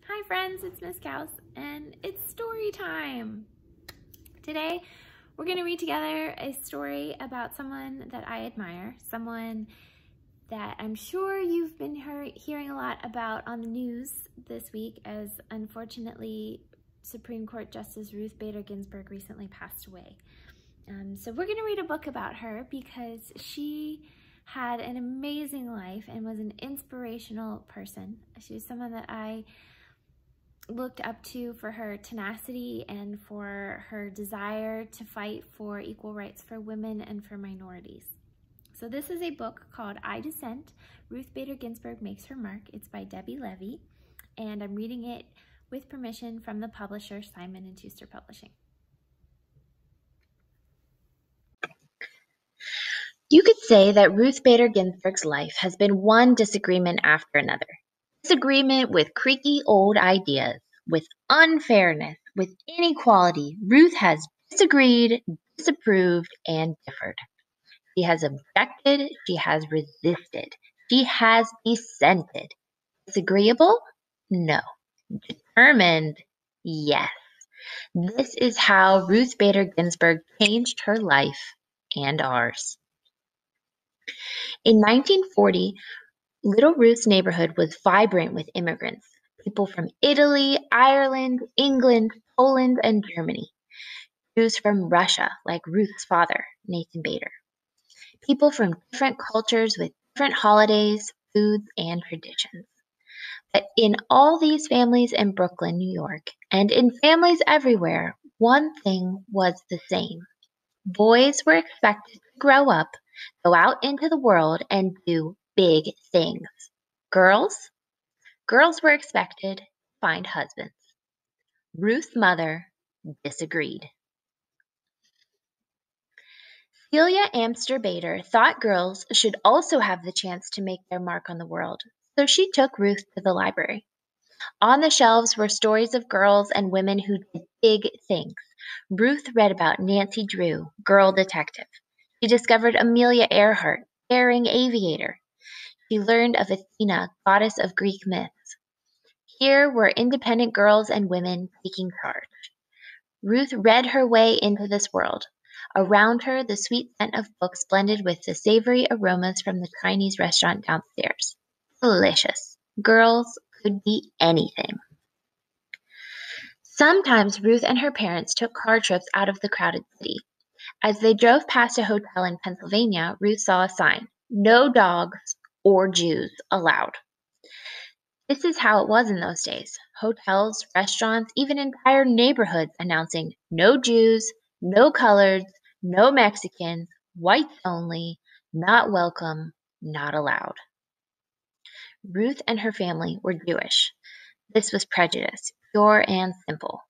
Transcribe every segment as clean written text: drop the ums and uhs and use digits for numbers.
Hi friends, it's Miss Couse, and it's story time. Today, we're going to read together a story about someone that I admire, someone that I'm sure you've been hearing a lot about on the news this week, as unfortunately Supreme Court Justice Ruth Bader Ginsberg recently passed away. So we're going to read a book about her because she had an amazing life and was an inspirational person. She was someone that I looked up to for her tenacity and for her desire to fight for equal rights for women and for minorities. So this is a book called I Dissent, Ruth Bader Ginsberg Makes Her Mark. It's by Debbie Levy, and I'm reading it with permission from the publisher Simon Schuster Publishing. You could say that Ruth Bader Ginsberg's life has been one disagreement after another. Disagreement with creaky old ideas, with unfairness, with inequality. Ruth has disagreed, disapproved, and differed. She has objected, she has resisted, she has dissented. Disagreeable? No. Determined? Yes. This is how Ruth Bader Ginsberg changed her life and ours. In 1940, Little Ruth's neighborhood was vibrant with immigrants, people from Italy, Ireland, England, Poland, and Germany. Jews from Russia, like Ruth's father, Nathan Bader. People from different cultures with different holidays, foods, and traditions. But in all these families in Brooklyn, New York, and in families everywhere, one thing was the same. Boys were expected to grow up, go out into the world, and do big things. Girls were expected to find husbands. Ruth's mother disagreed. Celia Amster Bader thought girls should also have the chance to make their mark on the world, so she took Ruth to the library. On the shelves were stories of girls and women who did big things. Ruth read about Nancy Drew, girl detective. She discovered Amelia Earhart, daring aviator. She learned of Athena, goddess of Greek myths. Here were independent girls and women taking charge. Ruth read her way into this world. Around her, the sweet scent of books blended with the savory aromas from the Chinese restaurant downstairs. Delicious. Girls could be anything. Sometimes Ruth and her parents took car trips out of the crowded city. As they drove past a hotel in Pennsylvania, Ruth saw a sign, "No dogs or Jews allowed." This is how it was in those days. Hotels, restaurants, even entire neighborhoods announcing no Jews, no coloreds, no Mexicans, whites only, not welcome, not allowed. Ruth and her family were Jewish. This was prejudice, pure and simple.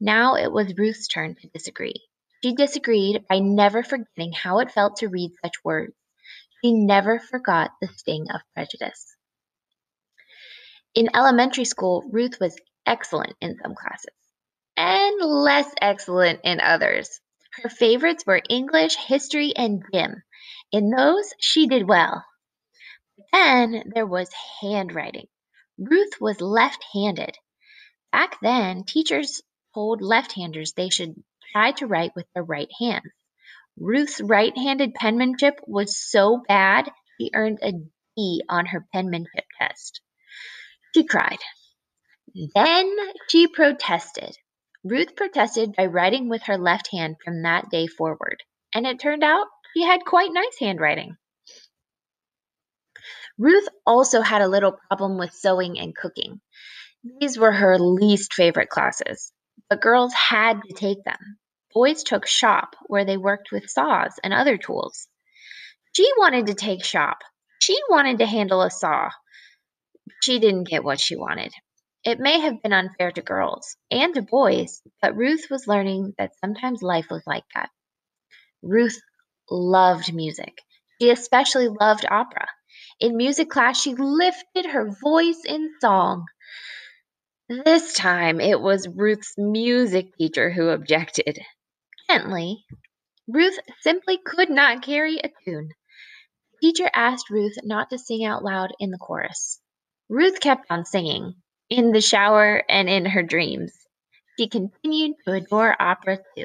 Now it was Ruth's turn to disagree. She disagreed by never forgetting how it felt to read such words. She never forgot the sting of prejudice. In elementary school, Ruth was excellent in some classes and less excellent in others. Her favorites were English, history, and gym. In those, she did well. Then there was handwriting. Ruth was left-handed. Back then, teachers told left-handers they should try to write with their right hands. Ruth's right-handed penmanship was so bad, she earned a D on her penmanship test. She cried. Then she protested. Ruth protested by writing with her left hand from that day forward, and it turned out she had quite nice handwriting. Ruth also had a little problem with sewing and cooking. These were her least favorite classes, but girls had to take them. Boys took shop, where they worked with saws and other tools. She wanted to take shop. She wanted to handle a saw. She didn't get what she wanted. It may have been unfair to girls and to boys, but Ruth was learning that sometimes life was like that. Ruth loved music. She especially loved opera. In music class, she lifted her voice in song. This time, it was Ruth's music teacher who objected. Gently, Ruth simply could not carry a tune. The teacher asked Ruth not to sing out loud in the chorus. Ruth kept on singing. in the shower, and in her dreams. She continued to adore opera too.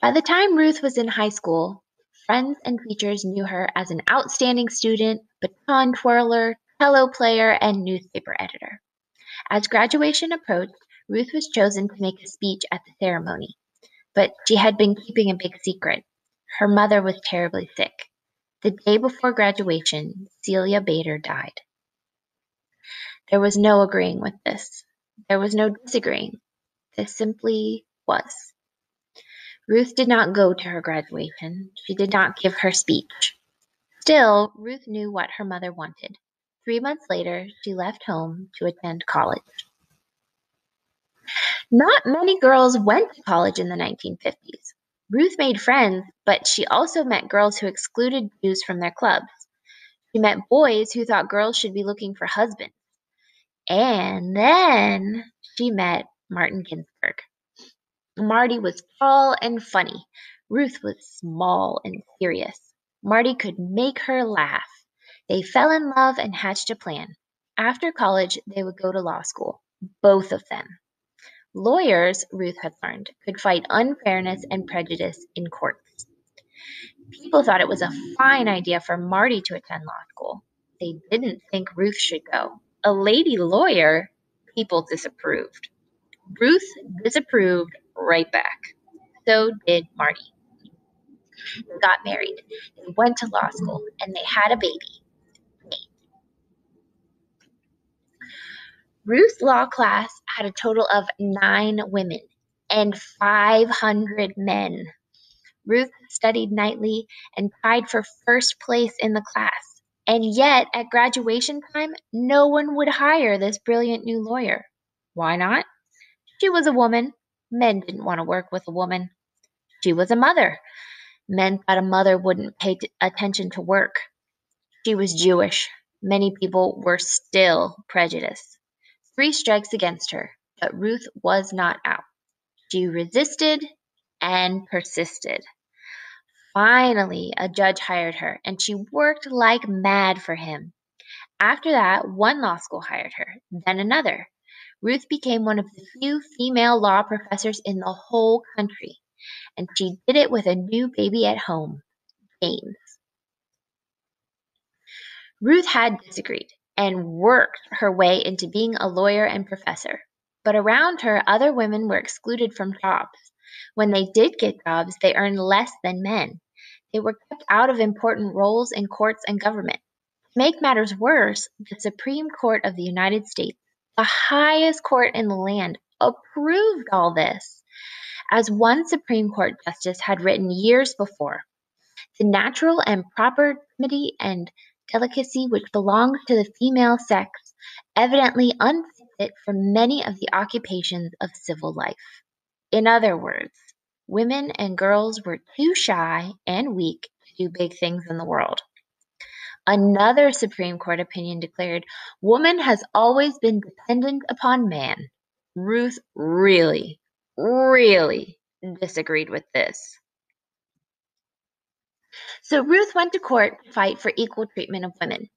By the time Ruth was in high school, friends and teachers knew her as an outstanding student, baton twirler, cello player, and newspaper editor. As graduation approached, Ruth was chosen to make a speech at the ceremony, but she had been keeping a big secret. Her mother was terribly sick. The day before graduation, Celia Bader died. There was no agreeing with this. There was no disagreeing. This simply was. Ruth did not go to her graduation. She did not give her speech. Still, Ruth knew what her mother wanted. 3 months later, she left home to attend college. Not many girls went to college in the 1950s. Ruth made friends, but she also met girls who excluded Jews from their clubs. She met boys who thought girls should be looking for husbands. And then she met Martin Ginsberg. Marty was tall and funny. Ruth was small and serious. Marty could make her laugh. They fell in love and hatched a plan. After college, they would go to law school, both of them. Lawyers, Ruth had learned, could fight unfairness and prejudice in courts. People thought it was a fine idea for Marty to attend law school. They didn't think Ruth should go. A lady lawyer, people disapproved. Ruth disapproved right back. So did Marty. They got married. They went to law school, and they had a baby. Ruth's law class had a total of 9 women and 500 men. Ruth studied nightly and tied for first place in the class. And yet, at graduation time, no one would hire this brilliant new lawyer. Why not? She was a woman. Men didn't want to work with a woman. She was a mother. Men thought a mother wouldn't pay attention to work. She was Jewish. Many people were still prejudiced. 3 strikes against her, but Ruth was not out. She resisted and persisted. Finally, a judge hired her, and she worked like mad for him. After that, one law school hired her, then another. Ruth became one of the few female law professors in the whole country, and she did it with a new baby at home, James. Ruth had disagreed and worked her way into being a lawyer and professor. But around her, other women were excluded from jobs. When they did get jobs, they earned less than men. They were kept out of important roles in courts and government. To make matters worse, the Supreme Court of the United States, the highest court in the land, approved all this. As one Supreme Court justice had written years before, the natural and proper dignity and delicacy which belongs to the female sex evidently unfit it for many of the occupations of civil life. In other words, women and girls were too shy and weak to do big things in the world. Another Supreme Court opinion declared, woman has always been dependent upon man. Ruth really disagreed with this. So Ruth went to court to fight for equal treatment of women.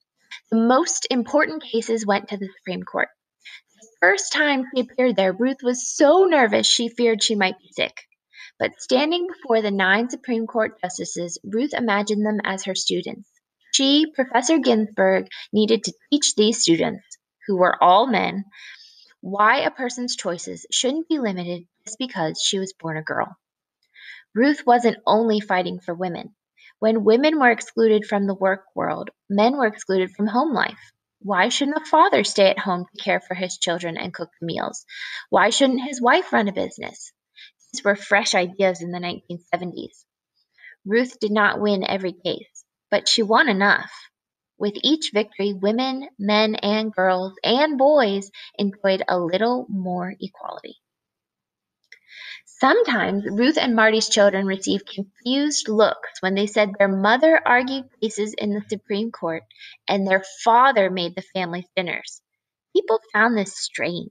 The most important cases went to the Supreme Court. The first time she appeared there, Ruth was so nervous she feared she might be sick. But standing before the 9 Supreme Court justices, Ruth imagined them as her students. She, Professor Ginsberg, needed to teach these students, who were all men, why a person's choices shouldn't be limited just because she was born a girl. Ruth wasn't only fighting for women. When women were excluded from the work world, men were excluded from home life. Why shouldn't a father stay at home to care for his children and cook the meals? Why shouldn't his wife run a business? These were fresh ideas in the 1970s. Ruth did not win every case, but she won enough. With each victory, women, men, and girls, and boys enjoyed a little more equality. Sometimes Ruth and Marty's children received confused looks when they said their mother argued cases in the Supreme Court and their father made the family's dinners. People found this strange.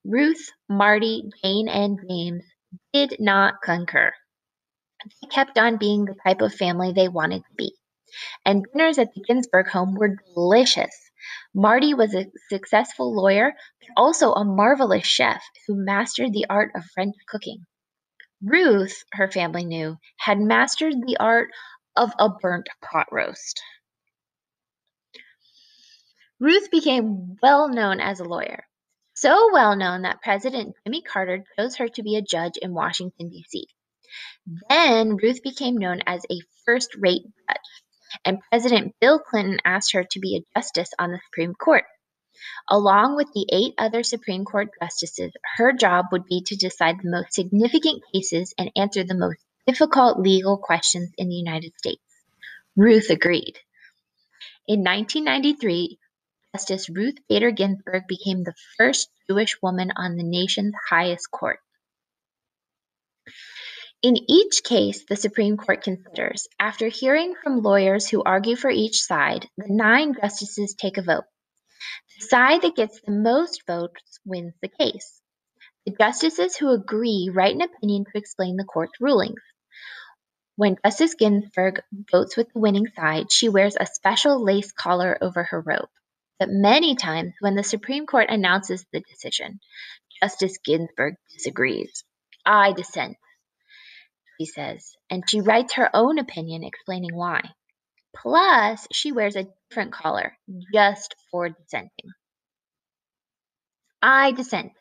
Ruth, Marty, Jane, and James did not concur. They kept on being the type of family they wanted to be. And dinners at the Ginsberg home were delicious. Marty was a successful lawyer, but also a marvelous chef who mastered the art of French cooking. Ruth, her family knew, had mastered the art of a burnt pot roast. Ruth became well known as a lawyer, so well known that President Jimmy Carter chose her to be a judge in Washington, D.C. Then Ruth became known as a first-rate judge, and President Bill Clinton asked her to be a justice on the Supreme Court. Along with the 8 other Supreme Court justices, her job would be to decide the most significant cases and answer the most difficult legal questions in the United States. Ruth agreed. In 1993, Justice Ruth Bader Ginsburg became the first Jewish woman on the nation's highest court. In each case the Supreme Court considers, after hearing from lawyers who argue for each side, the 9 justices take a vote. The side that gets the most votes wins the case. The justices who agree write an opinion to explain the court's rulings. When Justice Ginsburg votes with the winning side, she wears a special lace collar over her robe. But many times, when the Supreme Court announces the decision, Justice Ginsburg disagrees. "I dissent," she says, and she writes her own opinion explaining why. Plus, she wears a different collar, just for dissenting. "I dissent,"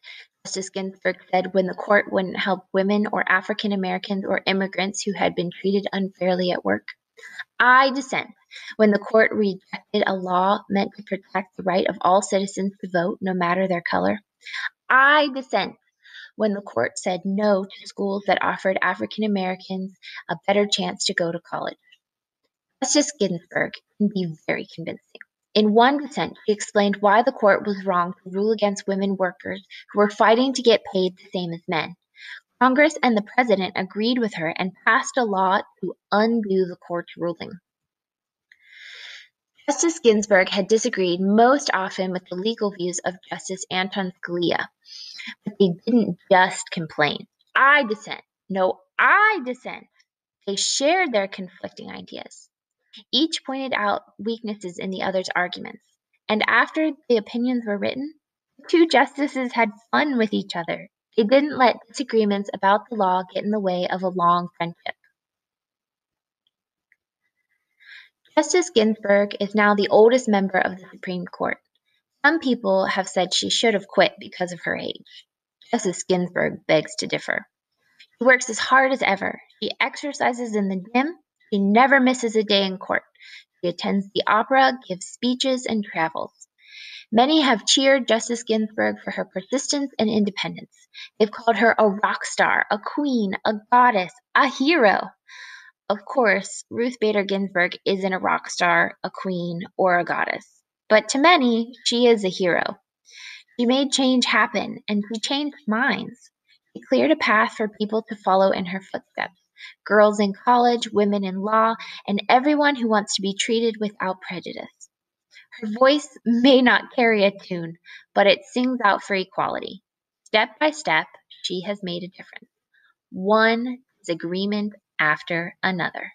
Justice Ginsburg said when the court wouldn't help women or African Americans or immigrants who had been treated unfairly at work. "I dissent," when the court rejected a law meant to protect the right of all citizens to vote, no matter their color. "I dissent," when the court said no to schools that offered African Americans a better chance to go to college. Justice Ginsburg can be very convincing. In one dissent, she explained why the court was wrong to rule against women workers who were fighting to get paid the same as men. Congress and the president agreed with her and passed a law to undo the court's ruling. Justice Ginsburg had disagreed most often with the legal views of Justice Anton Scalia, but they didn't just complain. "I dissent." No, "I dissent." They shared their conflicting ideas. Each pointed out weaknesses in the other's arguments, and after the opinions were written, the 2 justices had fun with each other. They didn't let disagreements about the law get in the way of a long friendship. Justice Ginsburg is now the oldest member of the Supreme Court. Some people have said she should have quit because of her age. Justice Ginsburg begs to differ. She works as hard as ever. She exercises in the gym. She never misses a day in court. She attends the opera, gives speeches, and travels. Many have cheered Justice Ginsburg for her persistence and independence. They've called her a rock star, a queen, a goddess, a hero. Of course, Ruth Bader Ginsburg isn't a rock star, a queen, or a goddess. But to many, she is a hero. She made change happen, and she changed minds. She cleared a path for people to follow in her footsteps. Girls in college, women in law, and everyone who wants to be treated without prejudice. Her voice may not carry a tune, but it sings out for equality. Step by step, she has made a difference. One disagreement after another.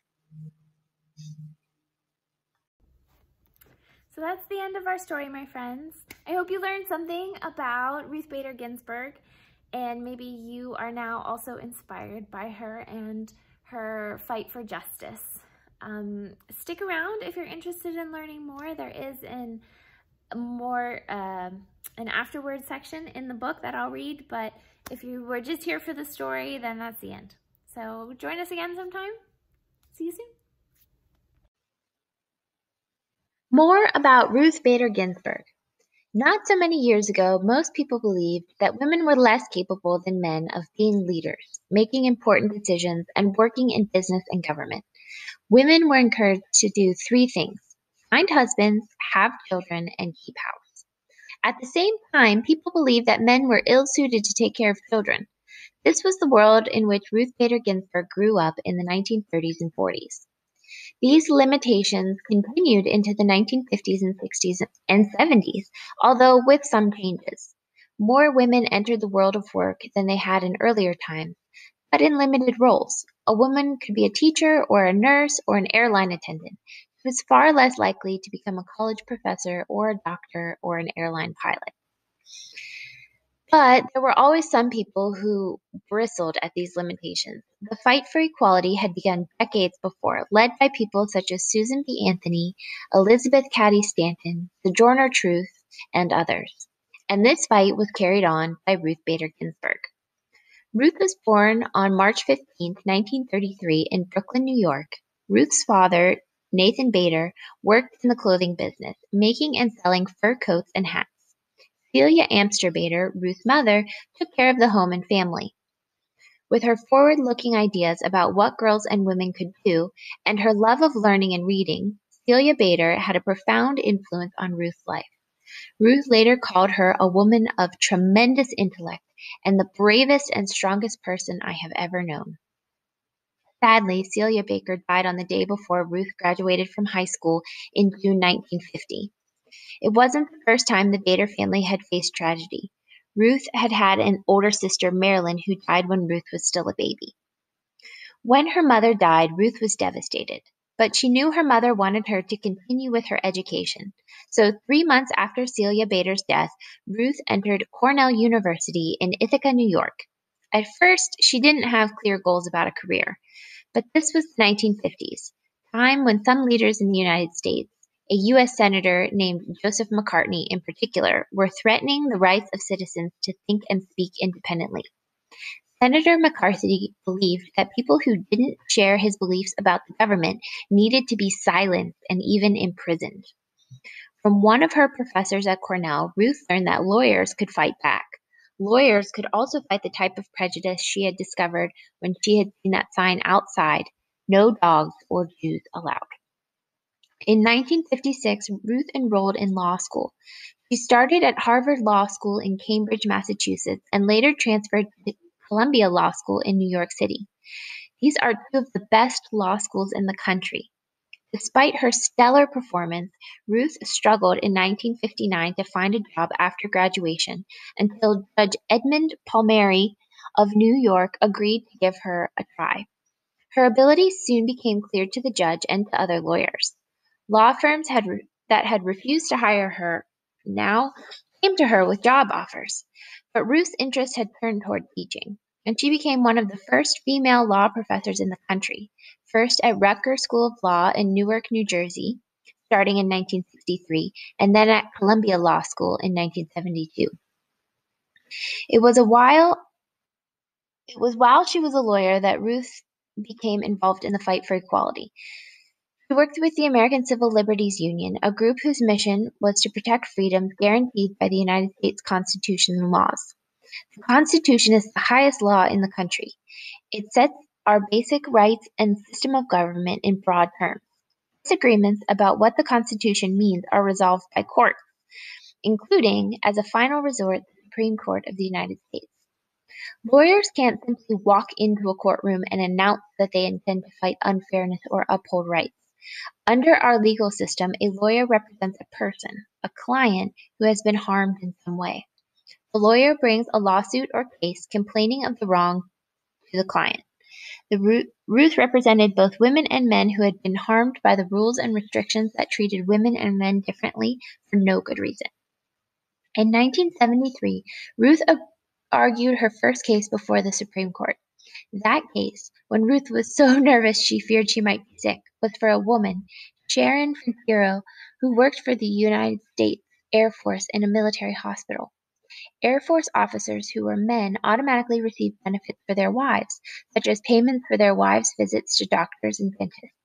So that's the end of our story, my friends. I hope you learned something about Ruth Bader Ginsburg, and maybe you are now also inspired by her and her fight for justice. Stick around if you're interested in learning more. There is an afterword section in the book that I'll read, but if you were just here for the story, then that's the end. So join us again sometime. See you soon. More about Ruth Bader Ginsburg. Not so many years ago, most people believed that women were less capable than men of being leaders, making important decisions, and working in business and government. Women were encouraged to do 3 things: find husbands, have children, and keep house. At the same time, people believed that men were ill-suited to take care of children. This was the world in which Ruth Bader Ginsburg grew up in the 1930s and 40s. These limitations continued into the 1950s and 60s and 70s, although with some changes. More women entered the world of work than they had in earlier times, but in limited roles. A woman could be a teacher or a nurse or an airline attendant. She was far less likely to become a college professor or a doctor or an airline pilot. But there were always some people who bristled at these limitations. The fight for equality had begun decades before, led by people such as Susan B. Anthony, Elizabeth Cady Stanton, Sojourner Truth, and others. And this fight was carried on by Ruth Bader Ginsburg. Ruth was born on March 15, 1933, in Brooklyn, New York. Ruth's father, Nathan Bader, worked in the clothing business, making and selling fur coats and hats. Celia Amster Bader, Ruth's mother, took care of the home and family. With her forward-looking ideas about what girls and women could do, and her love of learning and reading, Celia Bader had a profound influence on Ruth's life. Ruth later called her a woman of tremendous intellect and the bravest and strongest person I have ever known. Sadly, Celia Baker died on the day before Ruth graduated from high school in June 1950. It wasn't the first time the Bader family had faced tragedy. Ruth had had an older sister, Marilyn, who died when Ruth was still a baby. When her mother died, Ruth was devastated, but she knew her mother wanted her to continue with her education. So 3 months after Celia Bader's death, Ruth entered Cornell University in Ithaca, New York. At first, she didn't have clear goals about a career, but this was the 1950s, time when some leaders in the United States, a U.S. Senator named Joseph McCartney in particular, were threatening the rights of citizens to think and speak independently. Senator McCarthy believed that people who didn't share his beliefs about the government needed to be silenced and even imprisoned. From one of her professors at Cornell, Ruth learned that lawyers could fight back. Lawyers could also fight the type of prejudice she had discovered when she had seen that sign outside, "No dogs or Jews allowed." In 1956, Ruth enrolled in law school. She started at Harvard Law School in Cambridge, Massachusetts, and later transferred to Columbia Law School in New York City. These are two of the best law schools in the country. Despite her stellar performance, Ruth struggled in 1959 to find a job after graduation until Judge Edmund Palmieri of New York agreed to give her a try. Her abilities soon became clear to the judge and to other lawyers. Law firms that had refused to hire her now came to her with job offers. But Ruth's interest had turned toward teaching, and she became one of the first female law professors in the country, first at Rutgers School of Law in Newark, New Jersey, starting in 1963, and then at Columbia Law School in 1972. It was while she was a lawyer that Ruth became involved in the fight for equality. She worked with the American Civil Liberties Union, a group whose mission was to protect freedoms guaranteed by the United States Constitution and laws. The Constitution is the highest law in the country. It sets our basic rights and system of government in broad terms. Disagreements about what the Constitution means are resolved by courts, including, as a final resort, the Supreme Court of the United States. Lawyers can't simply walk into a courtroom and announce that they intend to fight unfairness or uphold rights. Under our legal system, a lawyer represents a person, a client, who has been harmed in some way. The lawyer brings a lawsuit or case complaining of the wrong to the client. Ruth represented both women and men who had been harmed by the rules and restrictions that treated women and men differently for no good reason. In 1973, Ruth argued her first case before the Supreme Court. That case, when Ruth was so nervous she feared she might be sick, was for a woman, Sharon Frontiero, who worked for the United States Air Force in a military hospital. Air Force officers who were men automatically received benefits for their wives, such as payments for their wives' visits to doctors and dentists.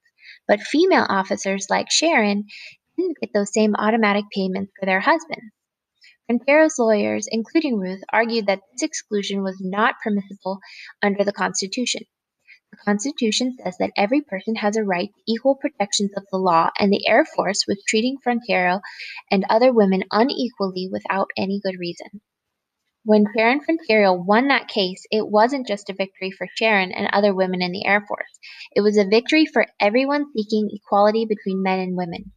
But female officers like Sharon didn't get those same automatic payments for their husbands. Frontiero's lawyers, including Ruth, argued that this exclusion was not permissible under the Constitution. The Constitution says that every person has a right to equal protections of the law, and the Air Force was treating Frontiero and other women unequally without any good reason. When Sharon Frontiero won that case, it wasn't just a victory for Sharon and other women in the Air Force. It was a victory for everyone seeking equality between men and women.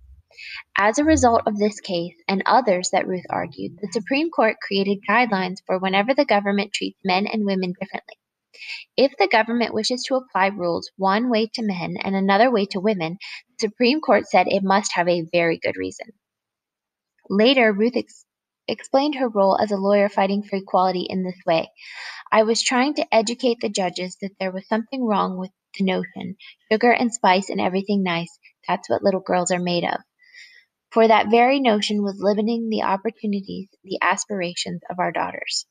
As a result of this case and others that Ruth argued, the Supreme Court created guidelines for whenever the government treats men and women differently. If the government wishes to apply rules one way to men and another way to women, the Supreme Court said it must have a very good reason. Later, Ruth explained her role as a lawyer fighting for equality in this way. I was trying to educate the judges that there was something wrong with the notion, sugar and spice and everything nice, that's what little girls are made of. For that very notion was limiting the opportunities, the aspirations of our daughters.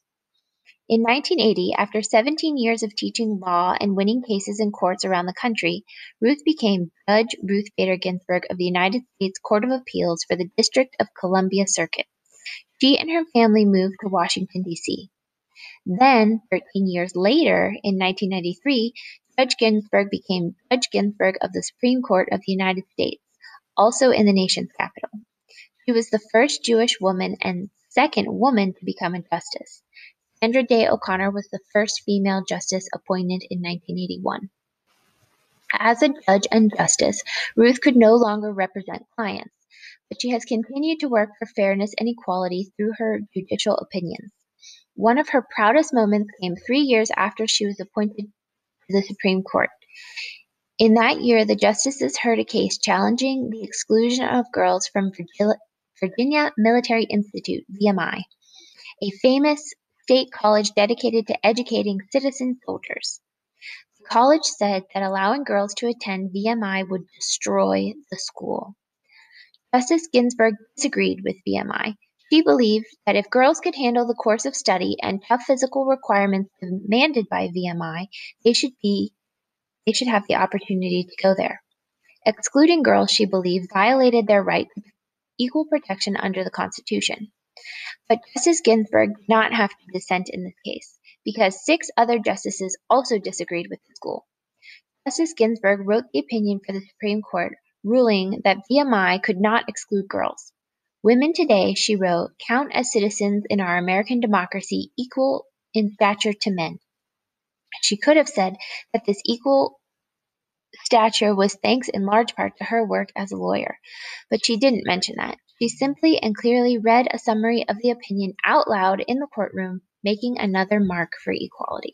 In 1980, after 17 years of teaching law and winning cases in courts around the country, Ruth became Judge Ruth Bader Ginsburg of the United States Court of Appeals for the District of Columbia Circuit. She and her family moved to Washington, D.C. Then, 13 years later, in 1993, Judge Ginsburg became Judge Ginsburg of the Supreme Court of the United States, also in the nation's capital. She was the first Jewish woman and second woman to become a justice. Sandra Day O'Connor was the first female justice appointed in 1981. As a judge and justice, Ruth could no longer represent clients, but she has continued to work for fairness and equality through her judicial opinions. One of her proudest moments came 3 years after she was appointed to the Supreme Court. In that year, the justices heard a case challenging the exclusion of girls from Virginia Military Institute, VMI, a famous state college dedicated to educating citizen soldiers. The college said that allowing girls to attend VMI would destroy the school. Justice Ginsburg disagreed with VMI. She believed that if girls could handle the course of study and tough physical requirements demanded by VMI, they should have the opportunity to go there. Excluding girls, she believed, violated their right to equal protection under the Constitution. But Justice Ginsburg did not have to dissent in this case, because 6 other justices also disagreed with the school. Justice Ginsburg wrote the opinion for the Supreme Court, ruling that VMI could not exclude girls. Women today, she wrote, count as citizens in our American democracy equal in stature to men. She could have said that this equal stature was thanks in large part to her work as a lawyer, but she didn't mention that. She simply and clearly read a summary of the opinion out loud in the courtroom, making another mark for equality.